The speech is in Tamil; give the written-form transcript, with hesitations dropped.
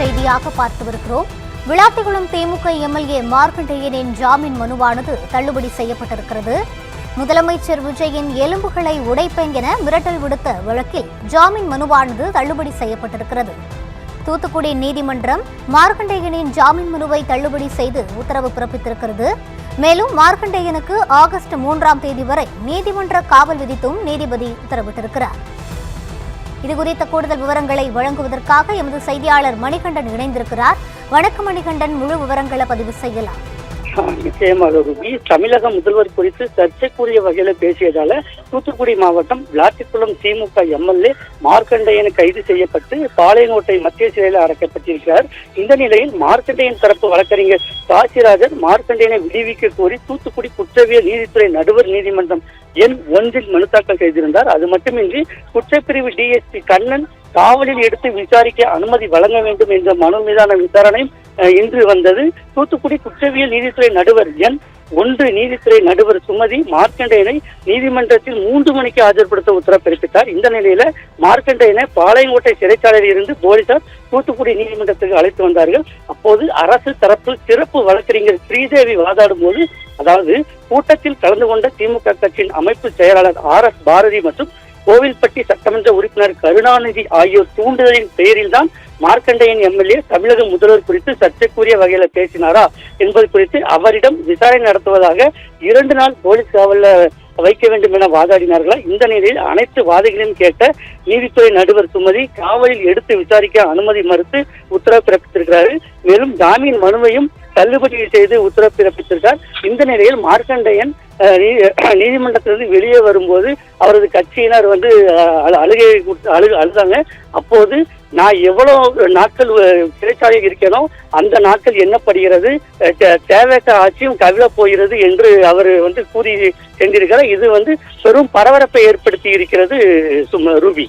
செய்தியாக பார்த்து வருகிறோம். விளாத்திகுளம் திமுக எம்எல்ஏ மார்க்கண்டேயனின் ஜாமீன் மனுவானது தள்ளுபடி செய்யப்பட்டிருக்கிறது. முதலமைச்சர் விஜயின் எலும்புகளை உடைப்பேன் என மிரட்டல் விடுத்த வழக்கில் ஜாமீன் மனுவானது தள்ளுபடி செய்யப்பட்டிருக்கிறது. தூத்துக்குடி நீதிமன்றம் மார்க்கண்டேயனின் ஜாமீன் மனுவை தள்ளுபடி செய்து உத்தரவு பிறப்பித்திருக்கிறது. மேலும் மார்க்கண்டேயனுக்கு ஆகஸ்ட் 3ஆம் தேதி வரை நீதிமன்ற காவல் விதித்தும் நீதிபதி உத்தரவிட்டிருக்கிறார். இதுகுறித்த கூடுதல் விவரங்களை வழங்குவதற்காக எமது செய்தியாளர் மணிகண்டன் இணைந்திருக்கிறார். வணக்கம் மணிகண்டன், முழு விவரங்களை பதிவு செய்யலாம். நிச்சயமாக ரூபி, தமிழக முதல்வர் குறித்து சர்ச்சைக்குரிய வகையில பேசியதால தூத்துக்குடி மாவட்டம் விளாத்திக்குளம் திமுக எம்எல்ஏ மார்க்கண்டேயன் கைது செய்யப்பட்டு பாளையங்கோட்டை மத்திய சிறையில் அடைக்கப்பட்டிருக்கிறார். இந்த நிலையில் மார்க்கண்டேயன் தரப்பு வழக்கறிஞர் காசிராஜர் மார்க்கண்டேயனை விடுவிக்க கோரி தூத்துக்குடி குற்றவியல் நீதித்துறை நடுவர் நீதிமன்றம் எண் 1 மனு தாக்கல் செய்திருந்தார். அது மட்டுமின்றி குற்றப்பிரிவு டிஎஸ்பி கண்ணன் காவலில் எடுத்து விசாரிக்க அனுமதி வழங்க வேண்டும் என்ற மனு மீதான விசாரணை இன்று வந்தது. தூத்துக்குடி குற்றவியல் நீதித்துறை நடுவர் எண் 1 நீதித்துறை நடுவர் சுமதி மார்க்கண்டேயனை நீதிமன்றத்தில் 3 மணிக்கு ஆஜர்படுத்த உத்தரவு பிறப்பித்தார். இந்த நிலையில மார்க்கண்டேயனை பாளையங்கோட்டை சிறைச்சாலையில் இருந்து போலீசார் தூத்துக்குடி நீதிமன்றத்துக்கு அழைத்து வந்தார்கள். அப்போது அரசு தரப்பு சிறப்பு வழக்கறிஞர் ஸ்ரீதேவி வாதாடும் போது, அதாவது கூட்டத்தில் கலந்து கொண்ட திமுக கட்சியின் அமைப்பு செயலாளர் RS பாரதி மற்றும் கோவில்பட்டி சட்டமன்ற உறுப்பினர் கருணாநிதி ஆகியோர் தூண்டுதலின் பெயரில் தான் மார்க்கண்டேயன் எம்எல்ஏ தமிழக முதல்வர் குறித்து சர்ச்சைக்குரிய வகையில பேசினாரா என்பது குறித்து அவரிடம் விசாரணை நடத்துவதாக 2 நாள் போலீஸ் காவல்ல வைக்க வேண்டும் என வாதாடினார்களா. இந்த நிலையில் அனைத்து வாதிகளையும் கேட்ட நீதித்துறை நடுவர் சுமதி காவலில் எடுத்து விசாரிக்க அனுமதி மறுத்து உத்தரவு பிறப்பித்திருக்கிறார். மேலும் ஜாமீன் மனுவையும் தள்ளுபடி செய்து உத்தரவு பிறப்பித்திருக்கார். இந்த நிலையில் மார்க்கண்டேயன் நீதிமன்றத்திலிருந்து வெளியே வரும்போது அவரது கட்சியினர் அழுதாங்க. அப்போது நான் எவ்வளவு நாட்கள் சிறைச்சாலையில் இருக்கிறேனோ அந்த நாட்கள் எண்ணப்படுகிறது, தேவையற்ற ஆட்சியும் கவிழ போகிறது என்று அவர் கூறி சென்றிருக்கிறார். இது பெரும் பரபரப்பை ஏற்படுத்தி இருக்கிறது ரூபி.